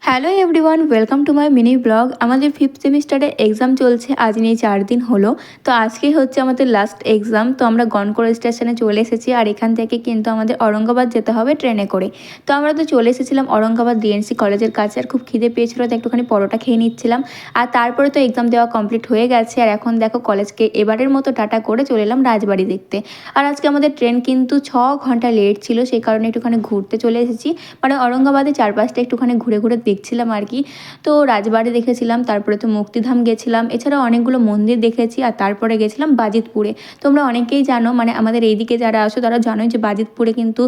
Hello everyone, welcome to my mini blog. আমাদের fifth সেমিস্টারে exam চলছে, আজ নিয়ে 4 দিন হলো। তো আজকেই হচ্ছে আমাদের লাস্ট এক্সাম। তো আমরা গনকড়া স্টেশনে চলে এসেছি, আর এখান থেকে কিন্তু আমাদের অরঙ্গাবাদ যেতে হবে ট্রেনে করে। তো আমরা তো চলে এসেছিলাম অরঙ্গাবাদ ডিএনসি কলেজের কাছে, আর খুব খিদে পেয়েছিলো, তো একটুখানি পরোটা খেয়ে নিচ্ছিলাম। আর তারপরে তো এক্সাম দেওয়া কমপ্লিট হয়ে গেছে, আর এখন দেখো কলেজকে এবারের মতো টাটা করে চলে এলাম রাজবাড়ি দেখতে। আর আজকে আমাদের ট্রেন কিন্তু 6 ঘন্টা লেট ছিল, সেই কারণে একটুখানি ঘুরতে চলে এসেছি। মানে অরঙ্গাবাদে চারপাশটা একটুখানি ঘুরে ঘুরে দেখছিলাম আর কি। তো রাজবাড়ি দেখেছিলাম, তারপরে তো মুক্তিধাম গেছিলাম, এছাড়াও অনেকগুলো মন্দির দেখেছি, আর তারপরে গেছিলাম বাজিতপুরে। তোমরা অনেকেই জানো, মানে আমাদের এইদিকে যারা আসো তারা জানোই যে বাজিতপুরে কিন্তু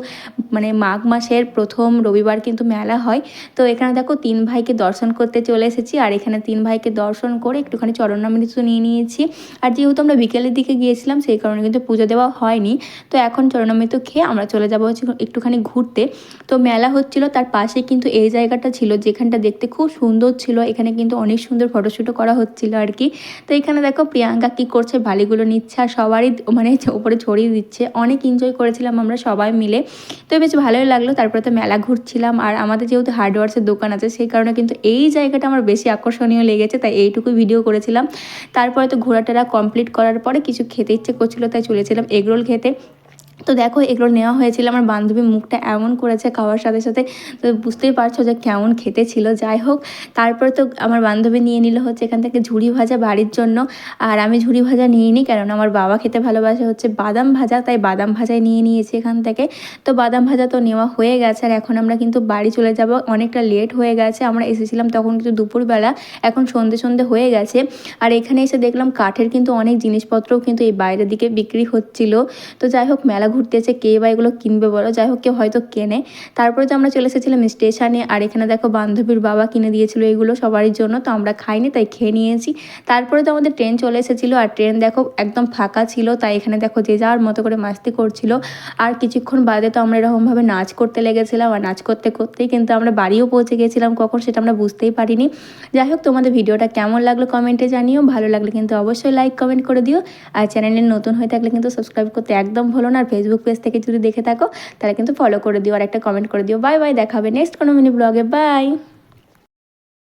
মানে মাঘ মাসের প্রথম রবিবার কিন্তু মেলা হয়। তো এখানে দেখো 3 ভাইকে দর্শন করতে চলে এসেছি, আর এখানে 3 ভাইকে দর্শন করে একটুখানি চরণামৃত নিয়ে নিয়েছি। আর যেহেতু আমরা বিকেলের দিকে গিয়েছিলাম, সেই কারণে কিন্তু পুজো দেওয়া হয়নি। তো এখন চরণামৃত খেয়ে আমরা চলে যাবো হচ্ছে একটুখানি ঘুরতে। তো মেলা হচ্ছিল, তার পাশে কিন্তু এই জায়গাটা ছিল যেখানটা দেখতে খুব সুন্দর ছিল। এখানে কিন্তু অনেক সুন্দর ফটোশ্যুটও করা হচ্ছিল আর কি। তো এখানে দেখো প্রিয়াঙ্কা কি করছে, বালিগুলো নিচ্ছে, আর সবারই মানে উপরে ছড়িয়ে দিচ্ছে। অনেক এনজয় করেছিলাম আমরা সবাই মিলে, তো বেশ ভালোই লাগলো। তারপরে তো মেলা ঘুরছিলাম, আর আমাদের যেহেতু হার্ডওয়ার্সের দোকান আছে, সেই কারণে কিন্তু এই জায়গাটা আমার বেশি আকর্ষণীয় লেগেছে, তাই এইটুকু ভিডিও করেছিলাম। তারপরে তো ঘোরাটেরা কমপ্লিট করার পরে কিছু খেতে ইচ্ছে করছিলো, তাই চলেছিলাম এগরোল খেতে। তো দেখো এগুলো নেওয়া হয়েছিল, আমার বান্ধবী মুখটা এমন করেছে খাওয়ার সাথে সাথে, তো বুঝতেই পারছো যে কেমন খেতে ছিল। যাই হোক, তারপরে তো আমার বান্ধবী নিয়ে নিল হচ্ছে এখান থেকে ঝুড়ি ভাজা বাড়ির জন্য। আর আমি ঝুড়ি ভাজা নিয়ে নিই, কারণ আমার বাবা খেতে ভালোবাসে হচ্ছে বাদাম ভাজা, তাই বাদাম ভাজাই নিয়ে নিয়েছি এখান থেকে। তো বাদাম ভাজা তো নেওয়া হয়ে গেছে, আর এখন আমরা কিন্তু বাড়ি চলে যাব। অনেকটা লেট হয়ে গেছে, আমরা এসেছিলাম তখন কিন্তু দুপুরবেলা, এখন সন্ধে সন্ধে হয়ে গেছে। আর এখানে এসে দেখলাম কাঠের কিন্তু অনেক জিনিসপত্রও কিন্তু এই বাইরের দিকে বিক্রি হচ্ছিল। তো যাই হোক, মেলা ঘুরতে এসে কে বা এগুলো কিনবে বলো, যাই হোক কেউ হয়তো কেনে। তারপরে তো আমরা চলে এসেছিলাম স্টেশনে, আর এখানে দেখো বান্ধবীর বাবা কিনে দিয়েছিল এগুলো সবারই জন্য, তো আমরা খাইনি তাই খেয়ে নিয়েছি। তারপরে তো আমাদের ট্রেন চলে এসেছিলো, আর ট্রেন দেখো একদম ফাঁকা ছিল, তাই এখানে দেখো যে যার মতো করে মাস্তি করছিল। আর কিছুক্ষণ বাদে তো আমরা এরকমভাবে নাচ করতে লেগেছিলাম, আর নাচ করতে করতেই কিন্তু আমরা বাড়িও পৌঁছে গেছিলাম, কখন সেটা আমরা বুঝতেই পারিনি। যাই হোক, তোমাদের ভিডিওটা কেমন লাগলো কমেন্টে জানিও, ভালো লাগলে কিন্তু অবশ্যই লাইক কমেন্ট করে দিও। আর চ্যানেলে নতুন হয়ে থাকলে কিন্তু সাবস্ক্রাইব করতে একদম ভুলো না, আর ফেসবুক পেজ থেকে যদি দেখে থাকো তাহলে কিন্তু ফলো করে দিও, আর একটা কমেন্ট করে দিও। বাই বাই, দেখা হবে নেক্সট কোনো মিনি ব্লগে, বাই।